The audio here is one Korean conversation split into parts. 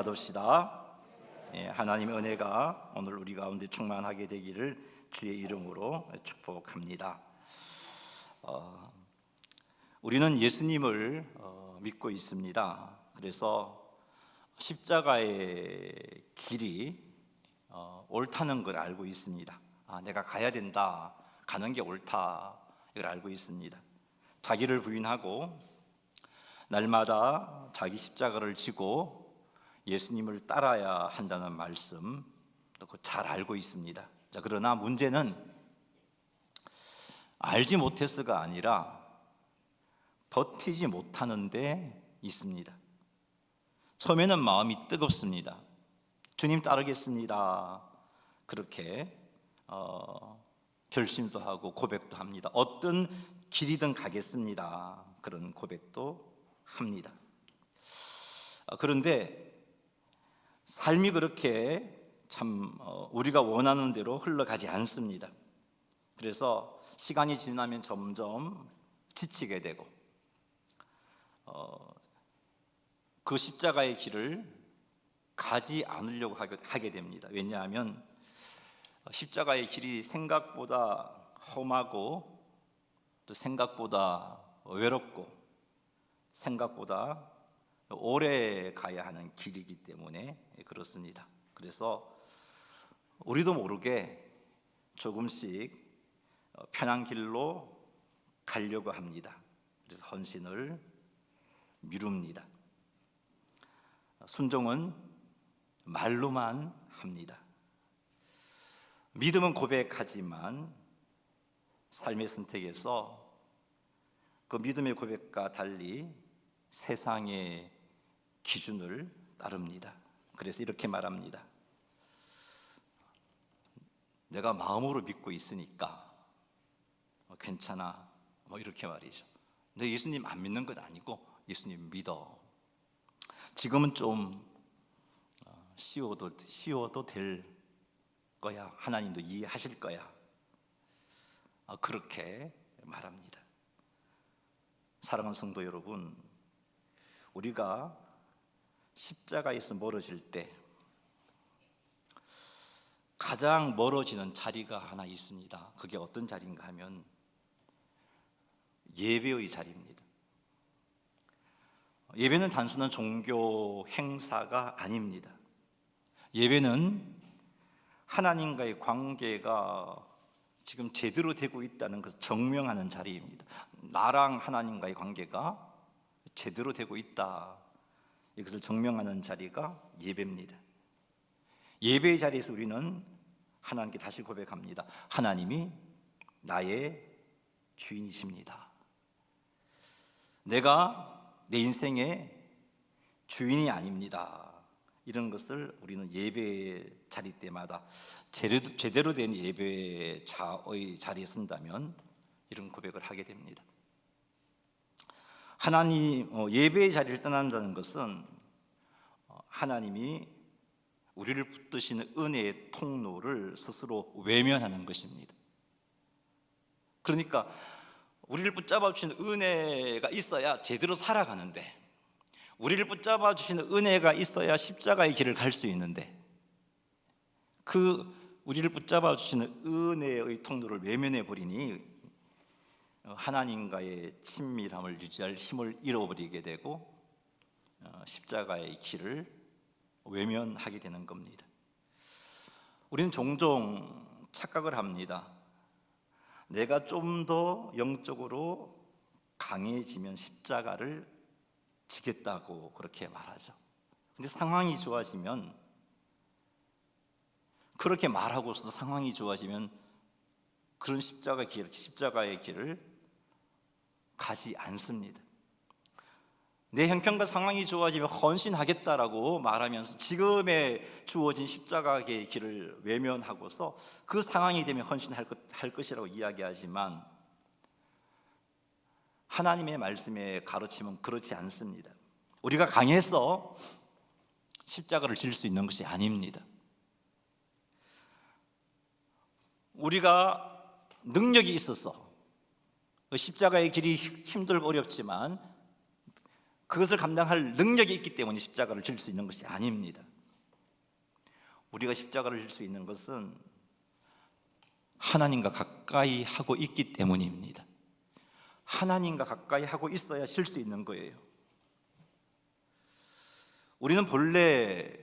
받읍시다. 하나님의 은혜가 오늘 우리 가운데 충만하게 되기를 주의 이름으로 축복합니다. 우리는 예수님을 믿고 있습니다. 그래서 십자가의 길이 옳다는 걸 알고 있습니다. 내가 가야 된다, 가는 게 옳다, 이걸 알고 있습니다. 자기를 부인하고 날마다 자기 십자가를 지고 예수님을 따라야 한다는 말씀 잘 알고 있습니다. 그러나 문제는 알지 못해서가 아니라 버티지 못하는 데 있습니다. 처음에는 마음이 뜨겁습니다. 주님 따르겠습니다. 그렇게 결심도 하고 고백도 합니다. 어떤 길이든 가겠습니다. 그런 고백도 합니다. 그런데 삶이 그렇게 참 우리가 원하는 대로 흘러가지 않습니다. 그래서 시간이 지나면 점점 지치게 되고 그 십자가의 길을 가지 않으려고 하게 됩니다. 왜냐하면 십자가의 길이 생각보다 험하고 또 생각보다 외롭고 생각보다 오래 가야 하는 길이기 때문에 그렇습니다. 그래서 우리도 모르게 조금씩 편한 길로 가려고 합니다. 그래서 헌신을 미룹니다. 순종은 말로만 합니다. 믿음은 고백하지만 삶의 선택에서 그 믿음의 고백과 달리 세상의 기준을 따릅니다. 그래서 이렇게 말합니다. 내가 마음으로 믿고 있으니까 괜찮아, 이렇게 말이죠. 근데 예수님 안 믿는 건 아니고 예수님 믿어. 지금은 좀 쉬워도 될 거야. 하나님도 이해하실 거야. 그렇게 말합니다. 사랑하는 성도 여러분, 우리가 십자가에서 멀어질 때 가장 멀어지는 자리가 하나 있습니다. 그게 어떤 자리인가 하면 예배의 자리입니다. 예배는 단순한 종교 행사가 아닙니다. 예배는 하나님과의 관계가 지금 제대로 되고 있다는 것을 증명하는 자리입니다. 나랑 하나님과의 관계가 제대로 되고 있다, 이것을 증명하는 자리가 예배입니다. 예배의 자리에서 우리는 하나님께 다시 고백합니다. 하나님이 나의 주인이십니다. 내가 내 인생의 주인이 아닙니다. 이런 것을 우리는 예배의 자리 때마다 제대로 된 예배의 자리에 선다면 이런 고백을 하게 됩니다. 예배의 자리를 떠난다는 것은 하나님이 우리를 붙드시는 은혜의 통로를 스스로 외면하는 것입니다. 그러니까 우리를 붙잡아 주시는 은혜가 있어야 제대로 살아가는데, 우리를 붙잡아 주시는 은혜가 있어야 십자가의 길을 갈 수 있는데, 우리를 붙잡아 주시는 은혜의 통로를 외면해 버리니 하나님과의 친밀함을 유지할 힘을 잃어버리게 되고 십자가의 길을 외면하게 되는 겁니다. 우리는 종종 착각을 합니다. 내가 좀 더 영적으로 강해지면 십자가를 지겠다고 그렇게 말하죠. 근데 상황이 좋아지면, 그렇게 말하고서도 상황이 좋아지면 그런 십자가의 길을 가지 않습니다. 내 형편과 상황이 좋아지면 헌신하겠다라고 말하면서 지금의 주어진 십자가의 길을 외면하고서 그 상황이 되면 헌신할 것이라고 이야기하지만 하나님의 말씀의 가르침은 그렇지 않습니다. 우리가 강해서 십자가를 질 수 있는 것이 아닙니다. 우리가 능력이 있어서 십자가의 길이 힘들고 어렵지만 그것을 감당할 능력이 있기 때문에 십자가를 질 수 있는 것이 아닙니다. 우리가 십자가를 질 수 있는 것은 하나님과 가까이 하고 있기 때문입니다. 하나님과 가까이 하고 있어야 질 수 있는 거예요. 우리는 본래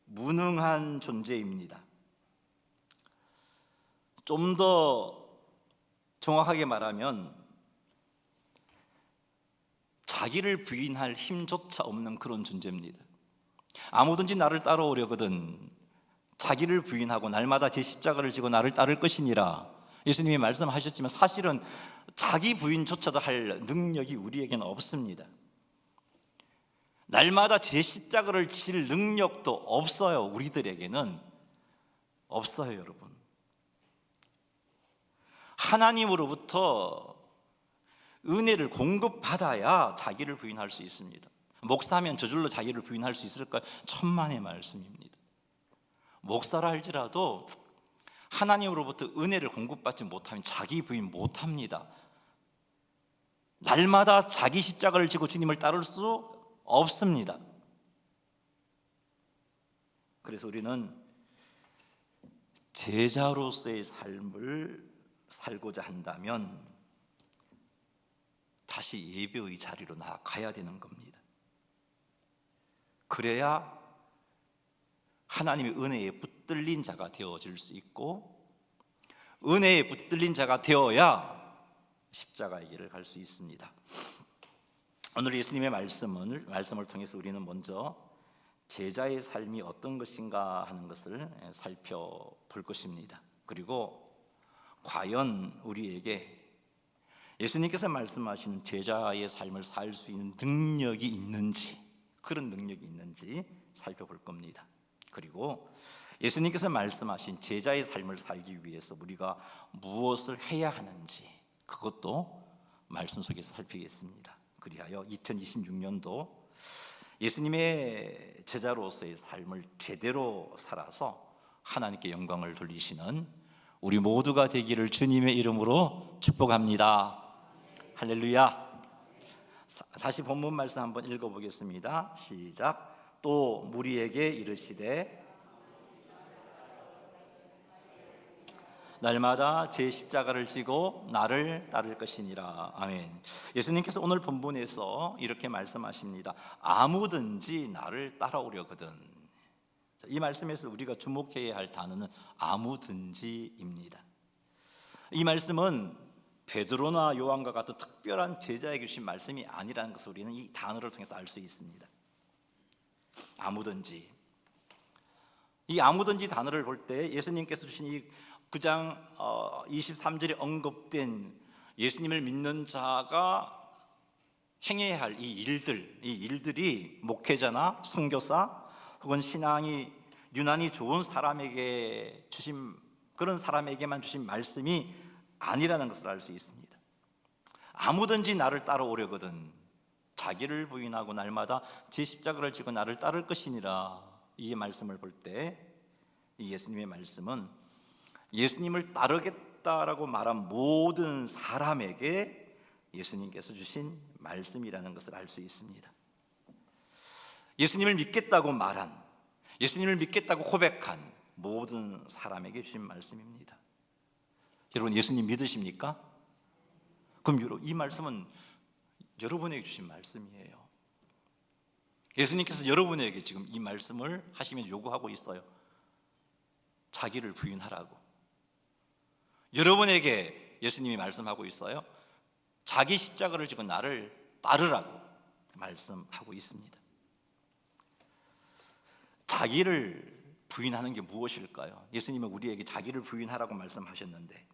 무능한 존재입니다. 좀 더 정확하게 말하면 자기를 부인할 힘조차 없는 그런 존재입니다. 아무든지 나를 따라오려거든 자기를 부인하고 날마다 제 십자가를 지고 나를 따를 것이니라 예수님이 말씀하셨지만 사실은 자기 부인조차도 할 능력이 우리에게는 없습니다. 날마다 제 십자가를 질 능력도 없어요. 우리들에게는 없어요, 여러분. 하나님으로부터 은혜를 공급받아야 자기를 부인할 수 있습니다. 목사면 저절로 자기를 부인할 수 있을까요? 천만의 말씀입니다. 목사라 할지라도 하나님으로부터 은혜를 공급받지 못하면 자기 부인 못합니다. 날마다 자기 십자가를 지고 주님을 따를 수 없습니다. 그래서 우리는 제자로서의 삶을 살고자 한다면 다시 예배의 자리로 나아가야 되는 겁니다. 그래야 하나님의 은혜에 붙들린 자가 되어질 수 있고 은혜에 붙들린 자가 되어야 십자가의 길을 갈 수 있습니다. 오늘 예수님의 말씀을 통해서 우리는 먼저 제자의 삶이 어떤 것인가 하는 것을 살펴볼 것입니다. 그리고 과연 우리에게 예수님께서 말씀하시는 제자의 삶을 살 수 있는 능력이 있는지, 그런 능력이 있는지 살펴볼 겁니다. 그리고 예수님께서 말씀하신 제자의 삶을 살기 위해서 우리가 무엇을 해야 하는지 그것도 말씀 속에서 살피겠습니다. 그리하여 2026년도 예수님의 제자로서의 삶을 제대로 살아서 하나님께 영광을 돌리시는 우리 모두가 되기를 주님의 이름으로 축복합니다. 할렐루야. 다시 본문 말씀 한번 읽어보겠습니다. 시작. 또 무리에게 이르시되 날마다 제 십자가를 지고 나를 따를 것이니라. 아멘. 예수님께서 오늘 본문에서 이렇게 말씀하십니다. 아무든지 나를 따라오려거든. 이 말씀에서 우리가 주목해야 할 단어는 아무든지입니다. 이 말씀은 베드로나 요한과 같은 특별한 제자에게 주신 말씀이 아니라는 것을 우리는 이 단어를 통해서 알 수 있습니다. 아무든지. 이 아무든지 단어를 볼 때 예수님께서 주신 이 9장 23절에 언급된 예수님을 믿는 자가 행해야 할 이 일들이 목회자나 선교사 혹은 신앙이 유난히 좋은 사람에게 주신 그런 사람에게만 주신 말씀이 아니라는 것을 알 수 있습니다. 아무든지 나를 따라오려거든 자기를 부인하고 날마다 제 십자가를 지고 나를 따를 것이니라. 이 말씀을 볼 때 이 예수님의 말씀은 예수님을 따르겠다라고 말한 모든 사람에게 예수님께서 주신 말씀이라는 것을 알 수 있습니다. 예수님을 믿겠다고 말한, 예수님을 믿겠다고 고백한 모든 사람에게 주신 말씀입니다. 여러분 예수님 믿으십니까? 그럼 이 말씀은 여러분에게 주신 말씀이에요. 예수님께서 여러분에게 지금 이 말씀을 하시면서 요구하고 있어요. 자기를 부인하라고. 여러분에게 예수님이 말씀하고 있어요. 자기 십자가를 지고 나를 따르라고 말씀하고 있습니다. 자기를 부인하는 게 무엇일까요? 예수님은 우리에게 자기를 부인하라고 말씀하셨는데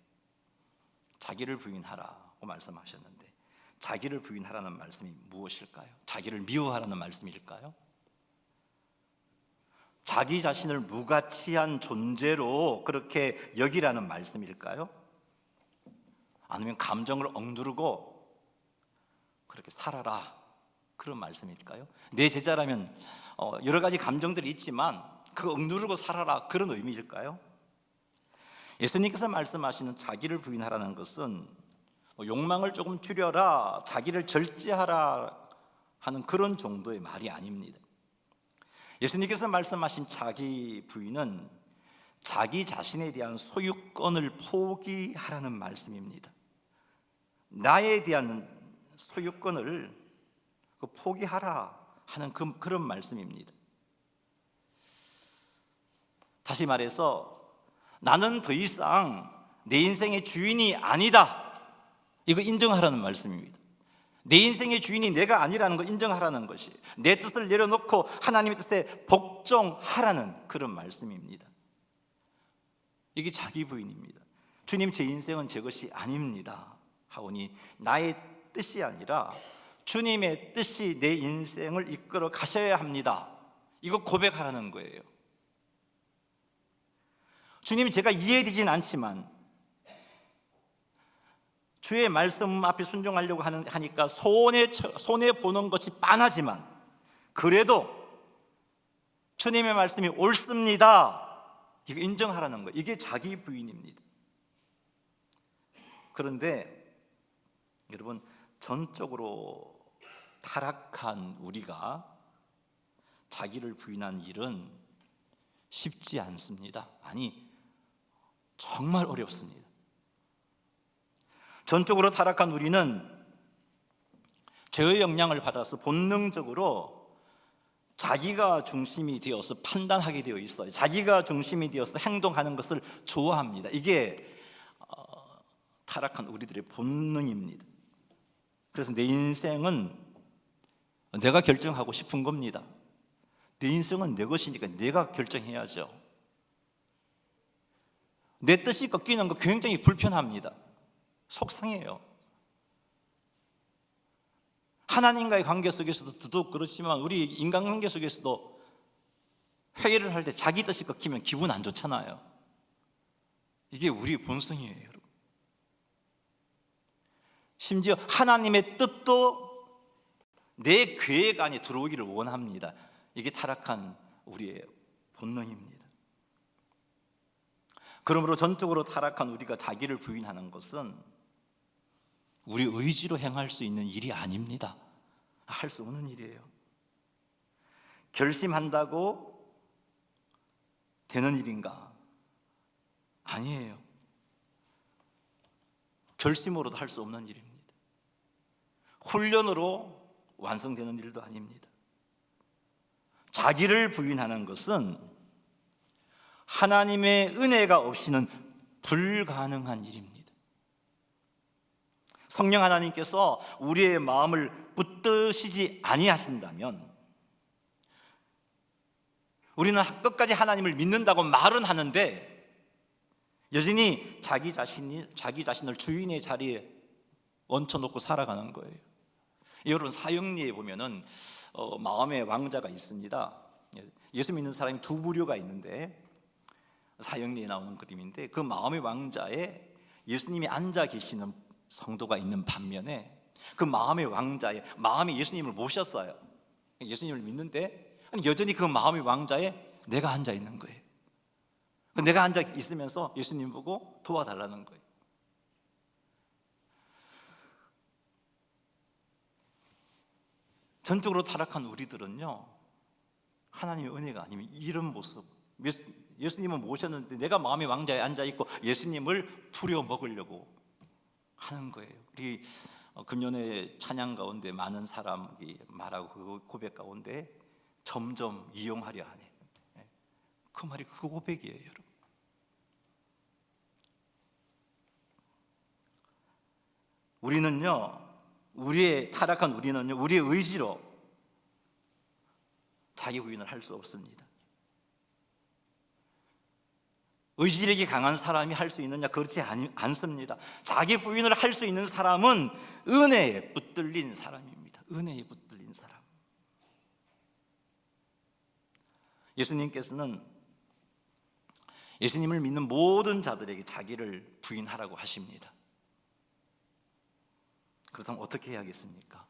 자기를 부인하라고 말씀하셨는데 자기를 부인하라는 말씀이 무엇일까요? 자기를 미워하라는 말씀일까요? 자기 자신을 무가치한 존재로 그렇게 여기라는 말씀일까요? 아니면 감정을 억누르고 그렇게 살아라 그런 말씀일까요? 내 제자라면 여러 가지 감정들이 있지만 그 억누르고 살아라 그런 의미일까요? 예수님께서 말씀하시는 자기를 부인하라는 것은 욕망을 조금 줄여라, 자기를 절제하라 하는 그런 정도의 말이 아닙니다. 예수님께서 말씀하신 자기 부인은 자기 자신에 대한 소유권을 포기하라는 말씀입니다. 나에 대한 소유권을 포기하라 하는 그런 말씀입니다. 다시 말해서 나는 더 이상 내 인생의 주인이 아니다, 이거 인정하라는 말씀입니다. 내 인생의 주인이 내가 아니라는 거 인정하라는 것이, 내 뜻을 내려놓고 하나님의 뜻에 복종하라는 그런 말씀입니다. 이게 자기 부인입니다. 주님, 제 인생은 제 것이 아닙니다 하오니 나의 뜻이 아니라 주님의 뜻이 내 인생을 이끌어 가셔야 합니다, 이거 고백하라는 거예요. 주님, 제가 이해되진 않지만 주의 말씀 앞에 순종하려고 하니까 손해보는 것이 빤하지만 그래도 주님의 말씀이 옳습니다, 이거 인정하라는 거예요. 이게 자기 부인입니다. 그런데 여러분, 전적으로 타락한 우리가 자기를 부인한 일은 쉽지 않습니다. 아니, 정말 어렵습니다. 전적으로 타락한 우리는 죄의 영향을 받아서 본능적으로 자기가 중심이 되어서 판단하게 되어 있어요. 자기가 중심이 되어서 행동하는 것을 좋아합니다. 이게 타락한 우리들의 본능입니다. 그래서 내 인생은 내가 결정하고 싶은 겁니다. 내 인생은 내 것이니까 내가 결정해야죠. 내 뜻이 꺾이는 거 굉장히 불편합니다. 속상해요. 하나님과의 관계 속에서도 더더욱 그렇지만 우리 인간관계 속에서도 회의를 할 때 자기 뜻이 꺾이면 기분 안 좋잖아요. 이게 우리 본성이에요, 여러분. 심지어 하나님의 뜻도 내 계획 안에 들어오기를 원합니다. 이게 타락한 우리의 본능입니다. 그러므로 전적으로 타락한 우리가 자기를 부인하는 것은 우리 의지로 행할 수 있는 일이 아닙니다. 할 수 없는 일이에요. 결심한다고 되는 일인가? 아니에요. 결심으로도 할 수 없는 일입니다. 훈련으로 완성되는 일도 아닙니다. 자기를 부인하는 것은 하나님의 은혜가 없이는 불가능한 일입니다. 성령 하나님께서 우리의 마음을 붙드시지 아니하신다면 우리는 끝까지 하나님을 믿는다고 말은 하는데 여전히 자기 자신을 주인의 자리에 얹혀놓고 살아가는 거예요. 여러분, 사형리에 보면은 마음의 왕자가 있습니다. 예수 믿는 사람이 두 부류가 있는데 사형리에 나오는 그림인데 그 마음의 왕자에 예수님이 앉아 계시는 성도가 있는 반면에 그 마음의 왕자에 마음이 예수님을 모셨어요. 예수님을 믿는데 여전히 그 마음의 왕자에 내가 앉아 있는 거예요. 내가 앉아 있으면서 예수님 보고 도와달라는 거예요. 전적으로 타락한 우리들은요, 하나님의 은혜가 아니면 이런 모습, 예수님을 모셨는데 내가 마음의 왕자에 앉아있고 예수님을 부려먹으려고 하는 거예요. 우리 금년에 찬양 가운데 많은 사람이 말하고 그 고백 가운데 점점 이용하려 하네, 그 말이 그 고백이에요, 여러분. 우리는요, 타락한 우리는요, 우리의 의지로 자기 부인을 할 수 없습니다. 의지력이 강한 사람이 할 수 있느냐? 그렇지 않습니다. 자기 부인을 할 수 있는 사람은 은혜에 붙들린 사람입니다. 은혜에 붙들린 사람. 예수님께서는 예수님을 믿는 모든 자들에게 자기를 부인하라고 하십니다. 그렇다면 어떻게 해야겠습니까?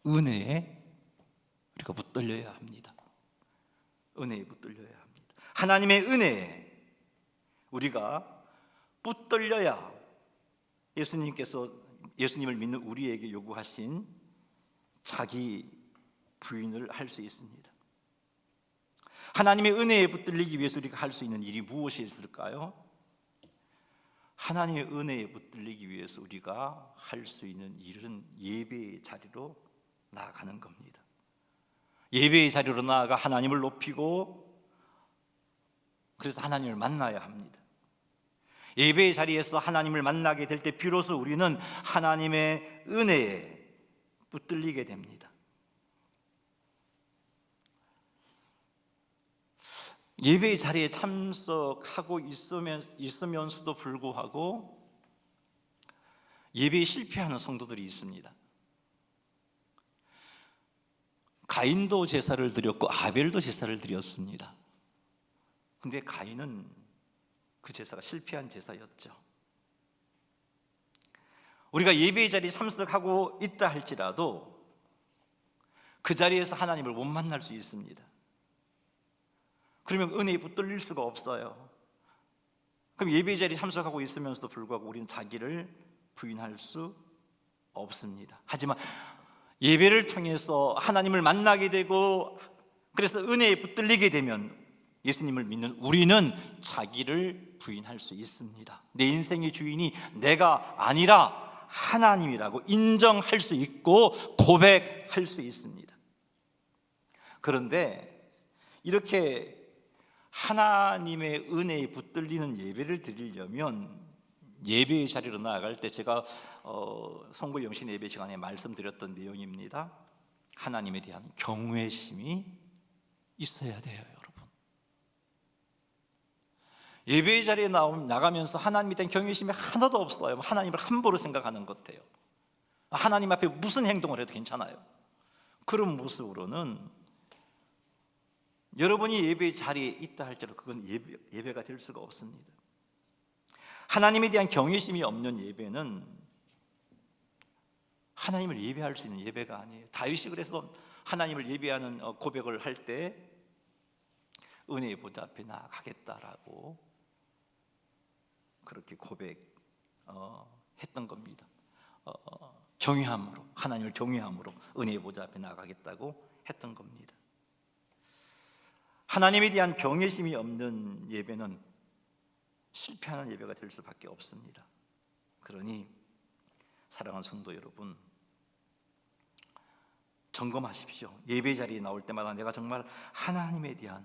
은혜에 우리가 붙들려야 합니다. 은혜에 붙들려야 합니다. 하나님의 은혜에 우리가 붙들려야 예수님께서 예수님을 믿는 우리에게 요구하신 자기 부인을 할 수 있습니다. 하나님의 은혜에 붙들리기 위해서 우리가 할 수 있는 일이 무엇이 있을까요? 하나님의 은혜에 붙들리기 위해서 우리가 할 수 있는 일은 예배의 자리로 나아가는 겁니다. 예배의 자리로 나아가 하나님을 높이고, 그래서 하나님을 만나야 합니다. 예배의 자리에서 하나님을 만나게 될 때 비로소 우리는 하나님의 은혜에 붙들리게 됩니다. 예배의 자리에 참석하고 있으면서도 불구하고 예배에 실패하는 성도들이 있습니다. 가인도 제사를 드렸고 아벨도 제사를 드렸습니다. 근데 가인은 그 제사가 실패한 제사였죠. 우리가 예배의 자리에 참석하고 있다 할지라도 그 자리에서 하나님을 못 만날 수 있습니다. 그러면 은혜에 붙들릴 수가 없어요. 그럼 예배의 자리에 참석하고 있으면서도 불구하고 우리는 자기를 부인할 수 없습니다. 하지만 예배를 통해서 하나님을 만나게 되고, 그래서 은혜에 붙들리게 되면 예수님을 믿는 우리는 자기를 부인할 수 있습니다. 내 인생의 주인이 내가 아니라 하나님이라고 인정할 수 있고 고백할 수 있습니다. 그런데 이렇게 하나님의 은혜에 붙들리는 예배를 드리려면 예배의 자리로 나아갈 때 제가 성부 영신 예배 시간에 말씀드렸던 내용입니다. 하나님에 대한 경외심이 있어야 돼요, 여러분. 예배의 자리에 나가면서 하나님에 대한 경외심이 하나도 없어요. 하나님을 함부로 생각하는 것 같아요. 하나님 앞에 무슨 행동을 해도 괜찮아요. 그런 모습으로는 여러분이 예배의 자리에 있다 할지라도 그건 예배가 될 수가 없습니다. 하나님에 대한 경외심이 없는 예배는 하나님을 예배할 수 있는 예배가 아니에요. 다윗이 그래서 하나님을 예배하는 고백을 할 때 은혜의 보좌 앞에 나아가겠다라고 그렇게 고백했던 겁니다. 경외함으로, 하나님을 경외함으로 은혜의 보좌 앞에 나아가겠다고 했던 겁니다. 하나님에 대한 경외심이 없는 예배는 실패하는 예배가 될 수밖에 없습니다. 그러니 사랑하는 성도 여러분, 점검하십시오. 예배 자리에 나올 때마다 내가 정말 하나님에 대한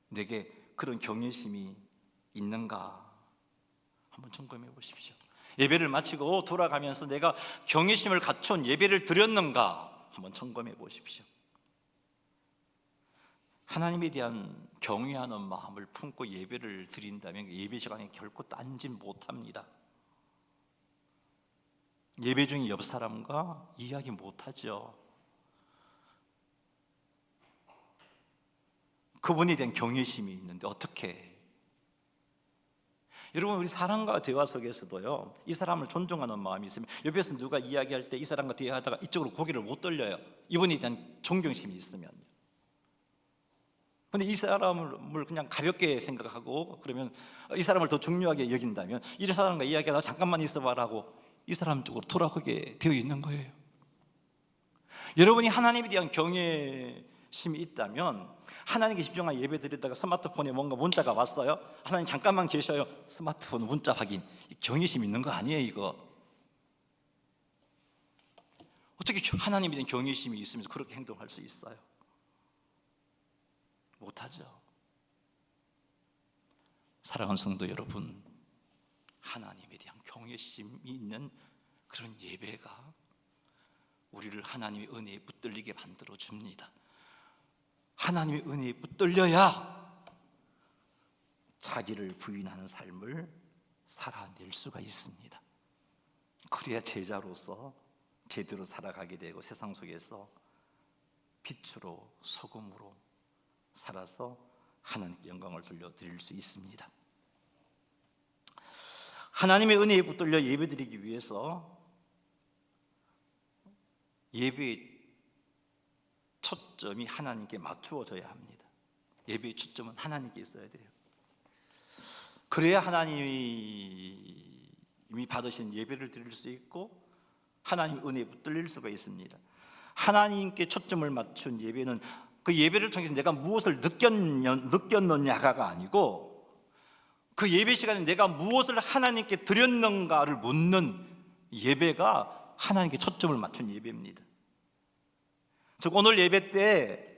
내게 그런 경외심이 있는가 한번 점검해 보십시오. 예배를 마치고 돌아가면서 내가 경외심을 갖춘 예배를 드렸는가 한번 점검해 보십시오. 하나님에 대한 경외하는 마음을 품고 예배를 드린다면 예배 시간에 결코 딴짓 못합니다. 예배 중에 옆 사람과 이야기 못하죠. 그분에 대한 경외심이 있는데 어떻게? 여러분, 우리 사람과 대화 속에서도요, 이 사람을 존중하는 마음이 있으면 옆에서 누가 이야기할 때 이 사람과 대화하다가 이쪽으로 고개를 못 돌려요. 이분에 대한 존경심이 있으면. 근데 이 사람을 그냥 가볍게 생각하고 그러면 이 사람을 더 중요하게 여긴다면 이 사람과 이야기하다가 잠깐만 있어봐라고 이 사람 쪽으로 돌아가게 되어 있는 거예요. 여러분이 하나님에 대한 경외심이 있다면 하나님께 집중하여 예배 드리다가 스마트폰에 뭔가 문자가 왔어요. 하나님 잠깐만 계셔요. 스마트폰 문자 확인. 경외심 있는 거 아니에요, 이거. 어떻게 하나님에 대한 경외심이 있으면서 그렇게 행동할 수 있어요? 못하죠. 사랑하는 성도 여러분, 하나님에 대한 경외심이 있는 그런 예배가 우리를 하나님의 은혜에 붙들리게 만들어 줍니다. 하나님의 은혜에 붙들려야 자기를 부인하는 삶을 살아낼 수가 있습니다. 그래야 제자로서 제대로 살아가게 되고 세상 속에서 빛으로 소금으로 살아서 하나님께 영광을 돌려드릴 수 있습니다. 하나님의 은혜에 붙들려 예배드리기 위해서 예배의 초점이 하나님께 맞추어져야 합니다. 예배의 초점은 하나님께 있어야 돼요. 그래야 하나님이 받으신 예배를 드릴 수 있고 하나님 은혜에 붙들릴 수가 있습니다. 하나님께 초점을 맞춘 예배는 그 예배를 통해서 내가 무엇을 느꼈느냐가 아니고 그 예배 시간에 내가 무엇을 하나님께 드렸는가를 묻는 예배가 하나님께 초점을 맞춘 예배입니다. 즉 오늘 예배 때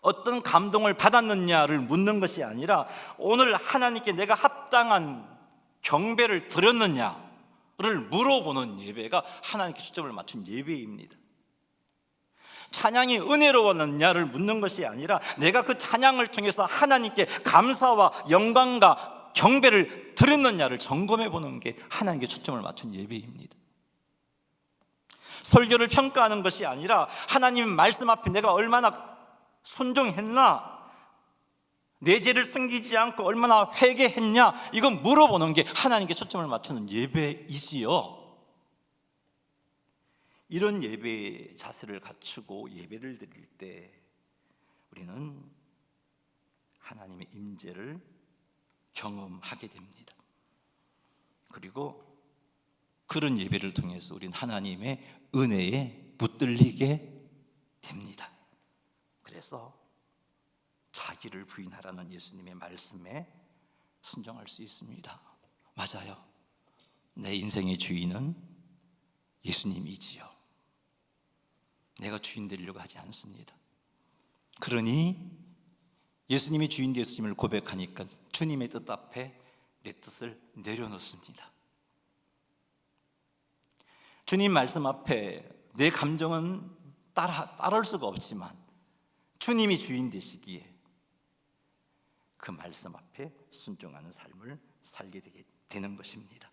어떤 감동을 받았느냐를 묻는 것이 아니라 오늘 하나님께 내가 합당한 경배를 드렸느냐를 물어보는 예배가 하나님께 초점을 맞춘 예배입니다. 찬양이 은혜로웠느냐를 묻는 것이 아니라 내가 그 찬양을 통해서 하나님께 감사와 영광과 경배를 드렸느냐를 점검해 보는 게 하나님께 초점을 맞춘 예배입니다. 설교를 평가하는 것이 아니라 하나님 말씀 앞에 내가 얼마나 순종했나, 내 죄를 숨기지 않고 얼마나 회개했냐, 이건 물어보는 게 하나님께 초점을 맞추는 예배이지요. 이런 예배 자세를 갖추고 예배를 드릴 때 우리는 하나님의 임재를 경험하게 됩니다. 그리고 그런 예배를 통해서 우리는 하나님의 은혜에 붙들리게 됩니다. 그래서 자기를 부인하라는 예수님의 말씀에 순종할 수 있습니다. 맞아요. 내 인생의 주인은 예수님이지요. 내가 주인 되려고 하지 않습니다. 그러니 예수님이 주인 되었음을 고백하니까 주님의 뜻 앞에 내 뜻을 내려놓습니다. 주님 말씀 앞에 내 감정은 따를 수가 없지만 주님이 주인 되시기에 그 말씀 앞에 순종하는 삶을 살게 되는 것입니다.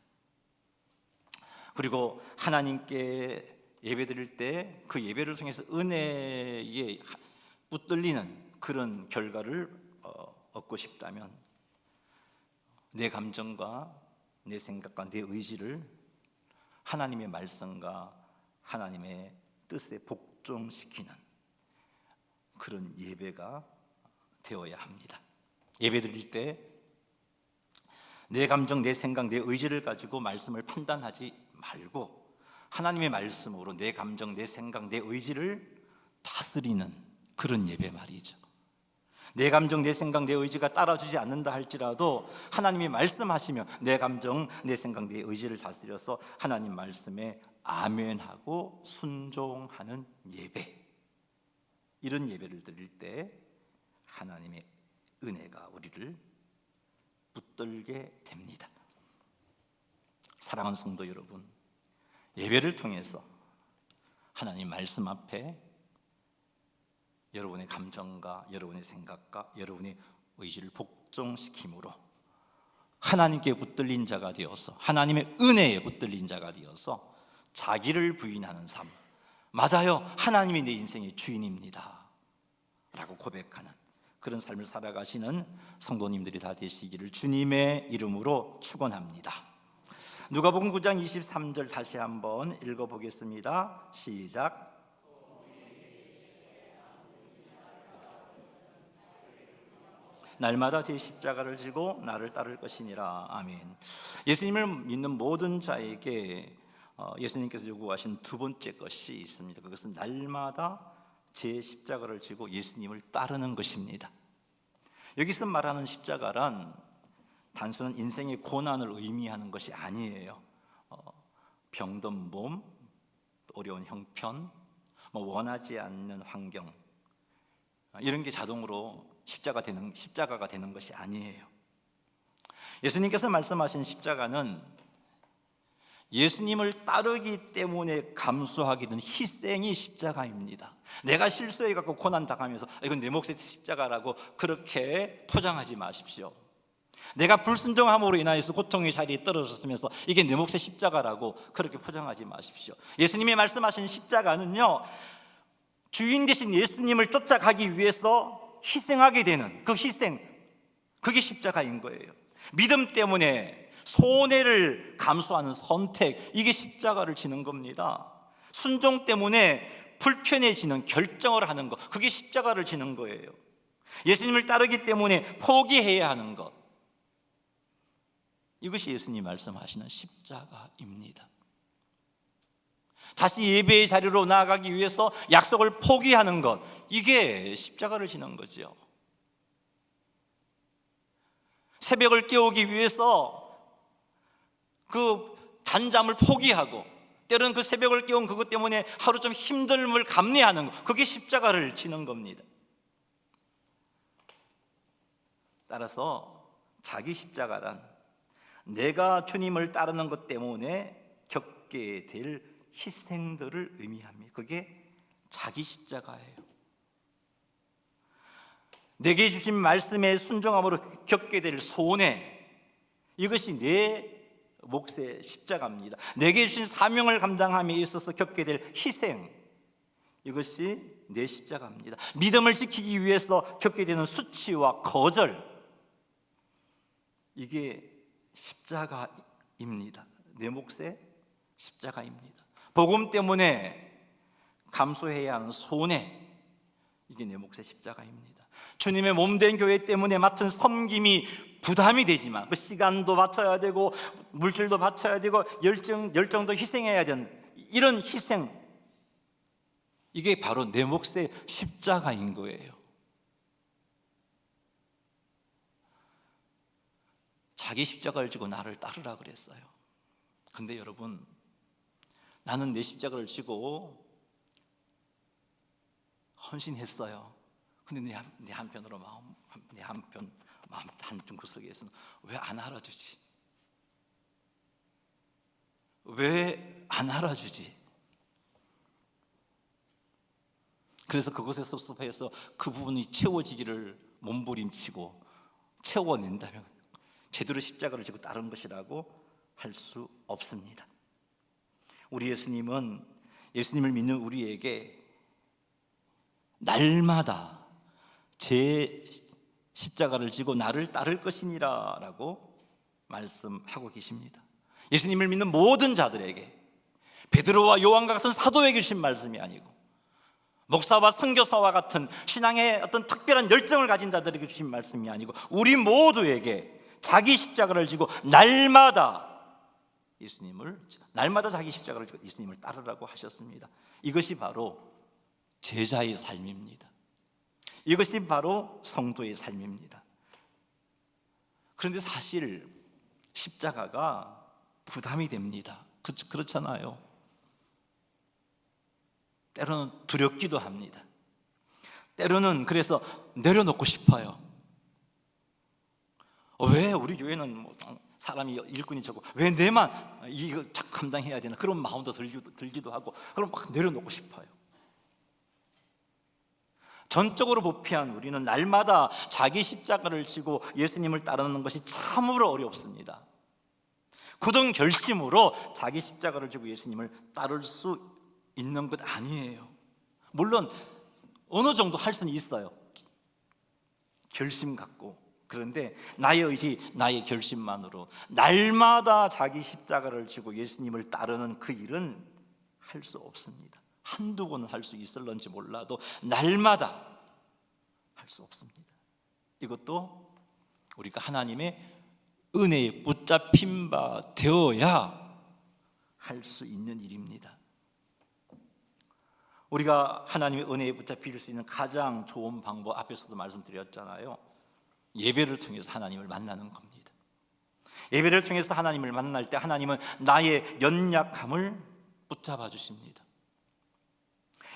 그리고 하나님께 예배드릴 때 그 예배를 통해서 은혜에 붙들리는 그런 결과를 얻고 싶다면 내 감정과 내 생각과 내 의지를 하나님의 말씀과 하나님의 뜻에 복종시키는 그런 예배가 되어야 합니다. 예배드릴 때 내 감정, 내 생각, 내 의지를 가지고 말씀을 판단하지 말고 하나님의 말씀으로 내 감정, 내 생각, 내 의지를 다스리는 그런 예배 말이죠. 내 감정, 내 생각, 내 의지가 따라주지 않는다 할지라도 하나님이 말씀하시면 내 감정, 내 생각, 내 의지를 다스려서 하나님 말씀에 아멘하고 순종하는 예배, 이런 예배를 드릴 때 하나님의 은혜가 우리를 붙들게 됩니다. 사랑하는 성도 여러분, 예배를 통해서 하나님 말씀 앞에 여러분의 감정과 여러분의 생각과 여러분의 의지를 복종시킴으로 하나님께 붙들린 자가 되어서 하나님의 은혜에 붙들린 자가 되어서 자기를 부인하는 삶, 맞아요, 하나님이 내 인생의 주인입니다 라고 고백하는 그런 삶을 살아가시는 성도님들이 다 되시기를 주님의 이름으로 축원합니다. 누가복음 9장 23절 다시 한번 읽어보겠습니다. 시작. 날마다 제 십자가를 지고 나를 따를 것이니라. 아멘. 예수님을 믿는 모든 자에게 예수님께서 요구하신 두 번째 것이 있습니다. 그것은 날마다 제 십자가를 지고 예수님을 따르는 것입니다. 여기서 말하는 십자가란 단순한 인생의 고난을 의미하는 것이 아니에요. 병든 몸, 어려운 형편, 원하지 않는 환경, 이런 게 자동으로 십자가가 되는 것이 아니에요. 예수님께서 말씀하신 십자가는 예수님을 따르기 때문에 감수하게 된 희생이 십자가입니다. 내가 실수해갖고 고난 당하면서 이건 내 몫의 십자가라고 그렇게 포장하지 마십시오. 내가 불순종함으로 인하여서 고통의 자리에 떨어졌으면서 이게 내 몫의 십자가라고 그렇게 포장하지 마십시오. 예수님이 말씀하신 십자가는요, 주인 되신 예수님을 쫓아가기 위해서 희생하게 되는 그 희생, 그게 십자가인 거예요. 믿음 때문에 손해를 감수하는 선택, 이게 십자가를 지는 겁니다. 순종 때문에 불편해지는 결정을 하는 것, 그게 십자가를 지는 거예요. 예수님을 따르기 때문에 포기해야 하는 것, 이것이 예수님 말씀하시는 십자가입니다. 다시 예배의 자리로 나아가기 위해서 약속을 포기하는 것, 이게 십자가를 지는 거죠. 새벽을 깨우기 위해서 그 단잠을 포기하고, 때로는 그 새벽을 깨운 그것 때문에 하루 좀 힘듦을 감내하는 것, 그게 십자가를 지는 겁니다. 따라서 자기 십자가란 내가 주님을 따르는 것 때문에 겪게 될 희생들을 의미합니다. 그게 자기 십자가예요. 내게 주신 말씀에 순종함으로 겪게 될 손해, 이것이 내 몫의 십자가입니다. 내게 주신 사명을 감당함에 있어서 겪게 될 희생, 이것이 내 십자가입니다. 믿음을 지키기 위해서 겪게 되는 수치와 거절, 이게 십자가입니다. 내 몫의 십자가입니다. 복음 때문에 감수해야 하는 손해, 이게 내 몫의 십자가입니다. 주님의 몸된 교회 때문에 맡은 섬김이 부담이 되지만 그 시간도 바쳐야 되고 물질도 바쳐야 되고 열정도 희생해야 되는 이런 희생, 이게 바로 내 몫의 십자가인 거예요. 자기 십자가를 지고 나를 따르라 그랬어요. 근데 여러분, 나는 내 십자가를 지고 헌신했어요. 근데 내 한편으로 내 한편 마음 한쪽 구석에서는 왜 안 알아주지? 왜 안 알아주지? 그래서 그것에 섭섭해서 그 부분이 채워지기를 몸부림치고 채워낸다면 제대로 십자가를 지고 따른 것이라고 할 수 없습니다. 우리 예수님은, 예수님을 믿는 우리에게 날마다 제 십자가를 지고 나를 따를 것이니라 라고 말씀하고 계십니다. 예수님을 믿는 모든 자들에게, 베드로와 요한과 같은 사도에게 주신 말씀이 아니고 목사와 선교사와 같은 신앙의 어떤 특별한 열정을 가진 자들에게 주신 말씀이 아니고 우리 모두에게 자기 십자가를 지고 날마다 자기 십자가를 지고 예수님을 따르라고 하셨습니다. 이것이 바로 제자의 삶입니다. 이것이 바로 성도의 삶입니다. 그런데 사실 십자가가 부담이 됩니다. 그렇잖아요. 때로는 두렵기도 합니다. 때로는 그래서 내려놓고 싶어요. 왜 우리 교회는 사람이 일꾼이 적고 왜 내만 이거 자꾸 감당해야 되나, 그런 마음도 들기도 하고, 그럼 막 내려놓고 싶어요. 전적으로 부패한 우리는 날마다 자기 십자가를 지고 예수님을 따르는 것이 참으로 어렵습니다. 굳은 결심으로 자기 십자가를 지고 예수님을 따를 수 있는 것 아니에요. 물론 어느 정도 할 수는 있어요. 결심 갖고. 그런데 나의 의지, 나의 결심만으로 날마다 자기 십자가를 지고 예수님을 따르는 그 일은 할 수 없습니다. 한두 번은 할 수 있을런지 몰라도 날마다 할 수 없습니다. 이것도 우리가 하나님의 은혜에 붙잡힌 바 되어야 할 수 있는 일입니다. 우리가 하나님의 은혜에 붙잡힐 수 있는 가장 좋은 방법, 앞에서도 말씀드렸잖아요. 예배를 통해서 하나님을 만나는 겁니다. 예배를 통해서 하나님을 만날 때 하나님은 나의 연약함을 붙잡아 주십니다.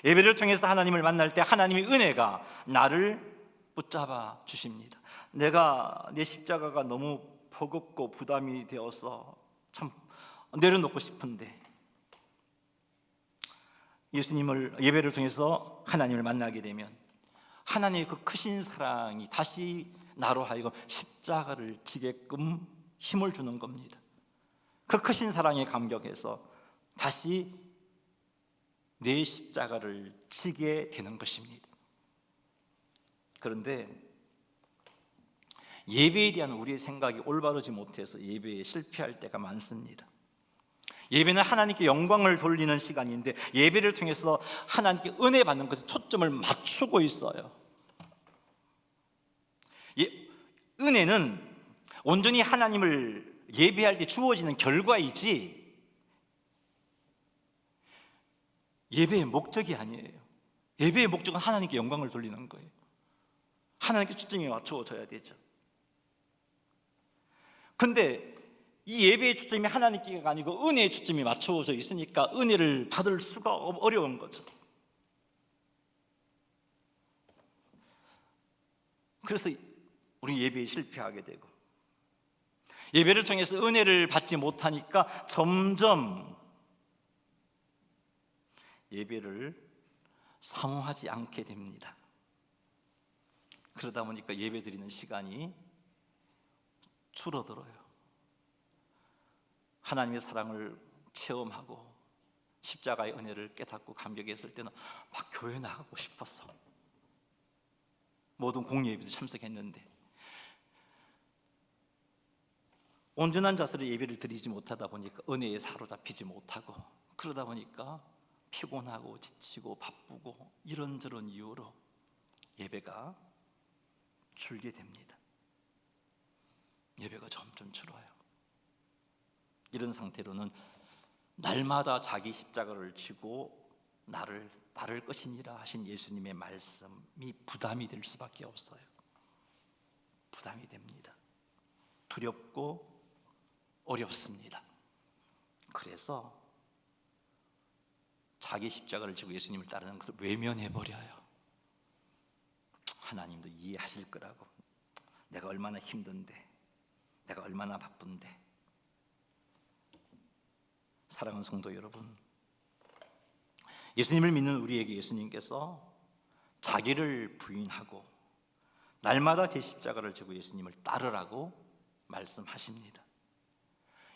예배를 통해서 하나님을 만날 때 하나님의 은혜가 나를 붙잡아 주십니다. 내가 내 십자가가 너무 버겁고 부담이 되어서 참 내려놓고 싶은데, 예배를 통해서 하나님을 만나게 되면 하나님의 그 크신 사랑이 다시 나로 하여금 십자가를 지게끔 힘을 주는 겁니다. 그 크신 사랑에 감격해서 다시 내 십자가를 지게 되는 것입니다. 그런데 예배에 대한 우리의 생각이 올바르지 못해서 예배에 실패할 때가 많습니다. 예배는 하나님께 영광을 돌리는 시간인데 예배를 통해서 하나님께 은혜 받는 것에 초점을 맞추고 있어요. 은혜는 온전히 하나님을 예배할 때 주어지는 결과이지 예배의 목적이 아니에요. 예배의 목적은 하나님께 영광을 돌리는 거예요. 하나님께 초점이 맞춰져야 되죠. 근데 이 예배의 초점이 하나님께가 아니고 은혜의 초점이 맞춰져 있으니까 은혜를 받을 수가 어려운 거죠. 그래서 우리 예배에 실패하게 되고, 예배를 통해서 은혜를 받지 못하니까 점점 예배를 사모하지 않게 됩니다. 그러다 보니까 예배 드리는 시간이 줄어들어요. 하나님의 사랑을 체험하고 십자가의 은혜를 깨닫고 감격했을 때는 막 교회 나가고 싶었어. 모든 공예배도 참석했는데 온전한 자세로 예배를 드리지 못하다 보니까 은혜에 사로잡히지 못하고, 그러다 보니까 피곤하고 지치고 바쁘고 이런저런 이유로 예배가 줄게 됩니다. 예배가 점점 줄어요. 이런 상태로는 날마다 자기 십자가를 지고 나를 따를 것이니라 하신 예수님의 말씀이 부담이 될 수밖에 없어요. 부담이 됩니다. 두렵고 어렵습니다. 그래서 자기 십자가를 지고 예수님을 따르는 것을 외면해버려요. 하나님도 이해하실 거라고. 내가 얼마나 힘든데, 내가 얼마나 바쁜데. 사랑하는 성도 여러분, 예수님을 믿는 우리에게 예수님께서 자기를 부인하고 날마다 제 십자가를 지고 예수님을 따르라고 말씀하십니다.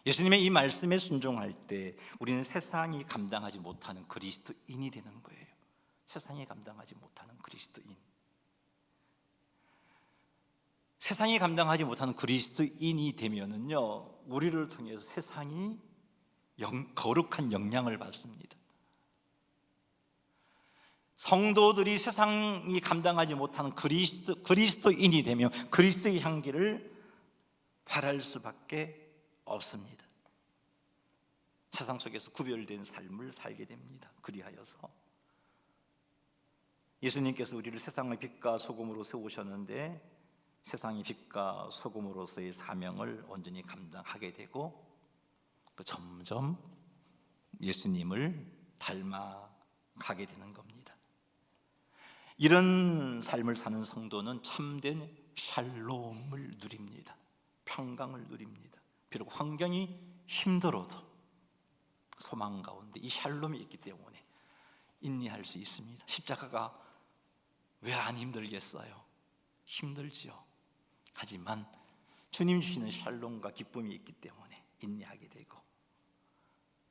예수님의 이 말씀에 순종할 때 우리는 세상이 감당하지 못하는 그리스도인이 되는 거예요. 세상이 감당하지 못하는 그리스도인. 세상이 감당하지 못하는 그리스도인이 되면은요, 우리를 통해서 세상이 거룩한 영향을 받습니다. 성도들이 세상이 감당하지 못하는 그리스도인이 되면 그리스도의 향기를 발할 수밖에 없습니다. 세상 속에서 구별된 삶을 살게 됩니다. 그리하여서 예수님께서 우리를 세상의 빛과 소금으로 세우셨는데 세상의 빛과 소금으로서의 사명을 온전히 감당하게 되고 점점 예수님을 닮아가게 되는 겁니다. 이런 삶을 사는 성도는 참된 샬롬을 누립니다. 평강을 누립니다. 비록 환경이 힘들어도 소망 가운데 이 샬롬이 있기 때문에 인내할 수 있습니다. 십자가가 왜 안 힘들겠어요? 힘들지요. 하지만 주님 주시는 샬롬과 기쁨이 있기 때문에 인내하게 되고,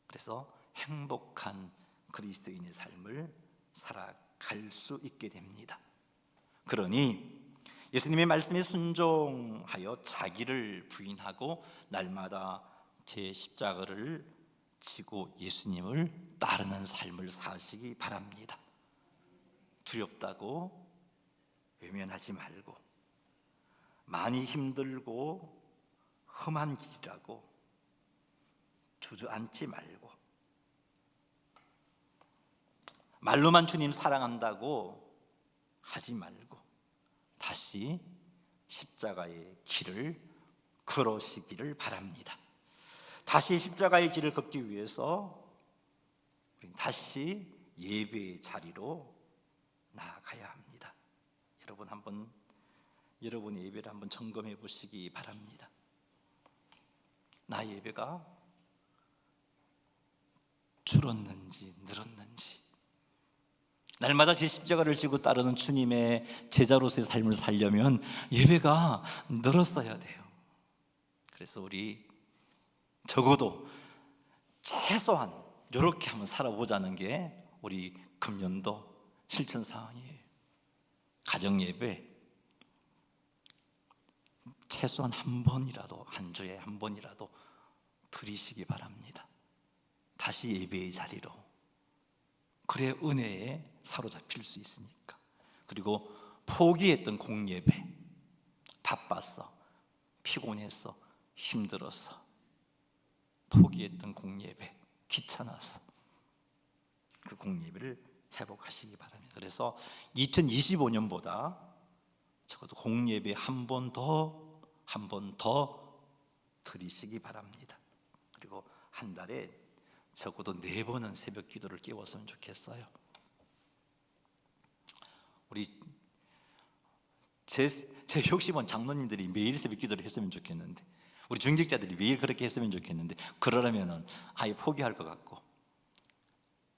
그래서 행복한 그리스도인의 삶을 살아갈 수 있게 됩니다. 그러니 예수님의 말씀에 순종하여 자기를 부인하고 날마다 제 십자가를 지고 예수님을 따르는 삶을 사시기 바랍니다. 두렵다고 외면하지 말고, 많이 힘들고 험한 길이라고 주저앉지 말고, 말로만 주님 사랑한다고 하지 말고 다시 십자가의 길을 걸으시기를 바랍니다. 다시 십자가의 길을 걷기 위해서 우리는 다시 예배의 자리로 나아가야 합니다. 여러분의 예배를 한번 점검해 보시기 바랍니다. 나의 예배가 줄었는지 늘었는지, 날마다 제 십자가를 지고 따르는 주님의 제자로서의 삶을 살려면 예배가 늘었어야 돼요. 그래서 우리 적어도 최소한 이렇게 한번 살아보자는 게 우리 금년도 실천 사항이에요. 가정 예배 최소한 한 번이라도, 한 주에 한 번이라도 드리시기 바랍니다. 다시 예배의 자리로. 그래 은혜에 사로잡힐 수 있으니까. 그리고 포기했던 공예배, 바빴어, 피곤했어, 힘들었어, 포기했던 공예배, 귀찮았어, 그 공예배를 회복하시기 바랍니다. 그래서 2025년보다 적어도 공예배 한 번 더 드리시기 바랍니다. 그리고 한 달에 적어도 4번은 새벽 기도를 깨웠으면 좋겠어요. 제 욕심은 장로님들이 매일 새벽 기도를 했으면 좋겠는데, 우리 중직자들이 매일 그렇게 했으면 좋겠는데, 그러려면 아예 포기할 것 같고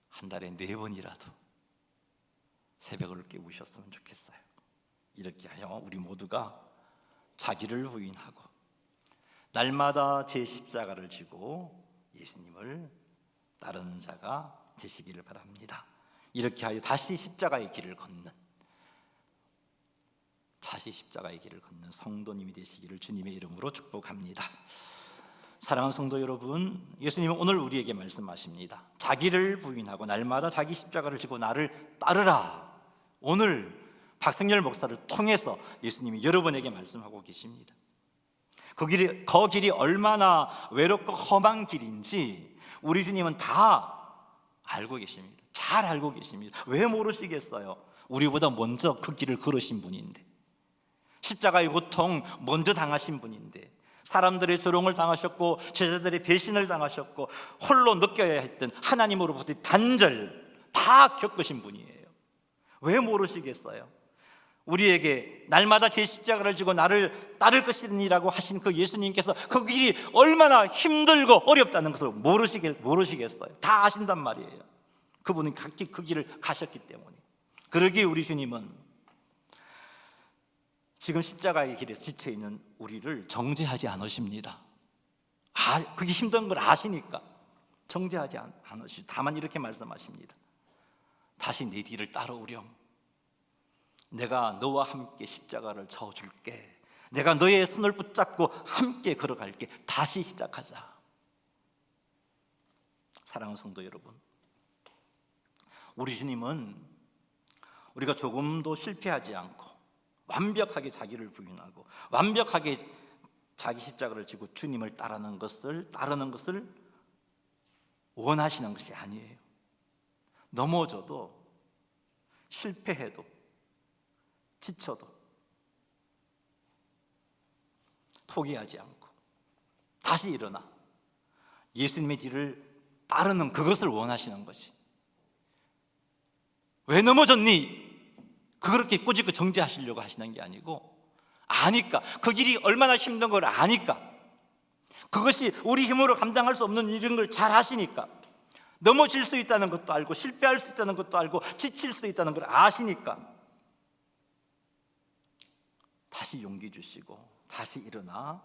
한 달에 4번이라도 새벽을 깨우셨으면 좋겠어요. 이렇게 하여 우리 모두가 자기를 부인하고 날마다 제 십자가를 지고 예수님을 따르는 자가 되시기를 바랍니다. 이렇게 하여 다시 십자가의 길을 걷는 성도님이 되시기를 주님의 이름으로 축복합니다. 사랑하는 성도 여러분, 예수님은 오늘 우리에게 말씀하십니다. 자기를 부인하고 날마다 자기 십자가를 지고 나를 따르라. 오늘 박승열 목사를 통해서 예수님이 여러분에게 말씀하고 계십니다. 그 길이 얼마나 외롭고 험한 길인지 우리 주님은 다 알고 계십니다. 잘 알고 계십니다. 왜 모르시겠어요? 우리보다 먼저 그 길을 걸으신 분인데, 십자가의 고통 먼저 당하신 분인데, 사람들의 조롱을 당하셨고 제자들의 배신을 당하셨고 홀로 느껴야 했던 하나님으로부터의 단절 다 겪으신 분이에요. 왜 모르시겠어요? 우리에게 날마다 제 십자가를 지고 나를 따를 것이니라고 하신 그 예수님께서 그 길이 얼마나 힘들고 어렵다는 것을 모르시겠어요? 다 아신단 말이에요. 그분은 그 길을 가셨기 때문에. 그러기에 우리 주님은 지금 십자가의 길에 지쳐있는 우리를 정죄하지 않으십니다. 그게 힘든 걸 아시니까 정죄하지 않으시고 다만 이렇게 말씀하십니다. 다시 내 뒤를 따라오렴. 내가 너와 함께 십자가를 져줄게. 내가 너의 손을 붙잡고 함께 걸어갈게. 다시 시작하자. 사랑하는 성도 여러분, 우리 주님은 우리가 조금도 실패하지 않고 완벽하게 자기를 부인하고 완벽하게 자기 십자가를 지고 주님을 따르는 것을 원하시는 것이 아니에요. 넘어져도 실패해도 지쳐도 포기하지 않고 다시 일어나 예수님의 뒤를 따르는 그것을 원하시는 것이. 왜 넘어졌니? 그렇게 꾸짖고 정죄하시려고 하시는 게 아니고, 아니까, 그 길이 얼마나 힘든 걸 아니까, 그것이 우리 힘으로 감당할 수 없는 일인 걸 잘 아시니까, 넘어질 수 있다는 것도 알고 실패할 수 있다는 것도 알고 지칠 수 있다는 걸 아시니까 다시 용기 주시고 다시 일어나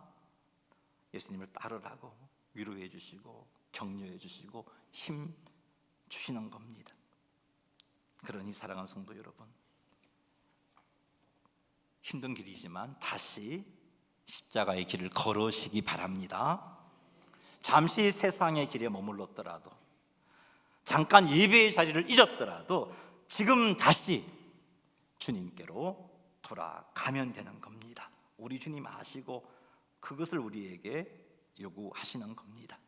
예수님을 따르라고 위로해 주시고 격려해 주시고 힘 주시는 겁니다. 그러니 사랑하는 성도 여러분, 힘든 길이지만 다시 십자가의 길을 걸으시기 바랍니다. 잠시 세상의 길에 머물렀더라도, 잠깐 예배의 자리를 잊었더라도 지금 다시 주님께로 돌아가면 되는 겁니다. 우리 주님 아시고 그것을 우리에게 요구하시는 겁니다.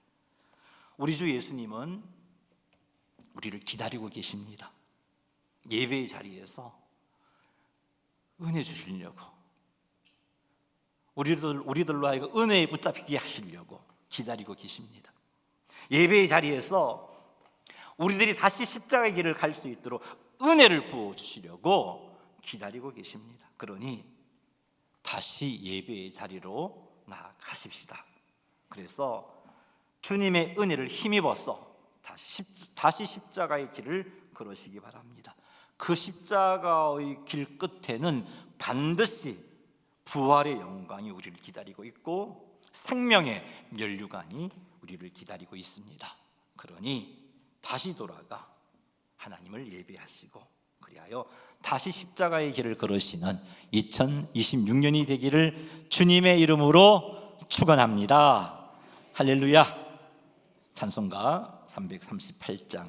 우리 주 예수님은 우리를 기다리고 계십니다. 예배의 자리에서 은혜 주시려고, 우리들로 하여금 은혜에 붙잡히게 하시려고 기다리고 계십니다. 예배의 자리에서 우리들이 다시 십자가의 길을 갈 수 있도록 은혜를 부어주시려고 기다리고 계십니다. 그러니 다시 예배의 자리로 나아가십시다. 그래서 주님의 은혜를 힘입어서 다시 십자가의 길을 걸으시기 바랍니다. 그 십자가의 길 끝에는 반드시 부활의 영광이 우리를 기다리고 있고 생명의 면류관이 우리를 기다리고 있습니다. 그러니 다시 돌아가 하나님을 예배하시고 그리하여 다시 십자가의 길을 걸으시는 2026년이 되기를 주님의 이름으로 축원합니다. 할렐루야. 찬송가 338장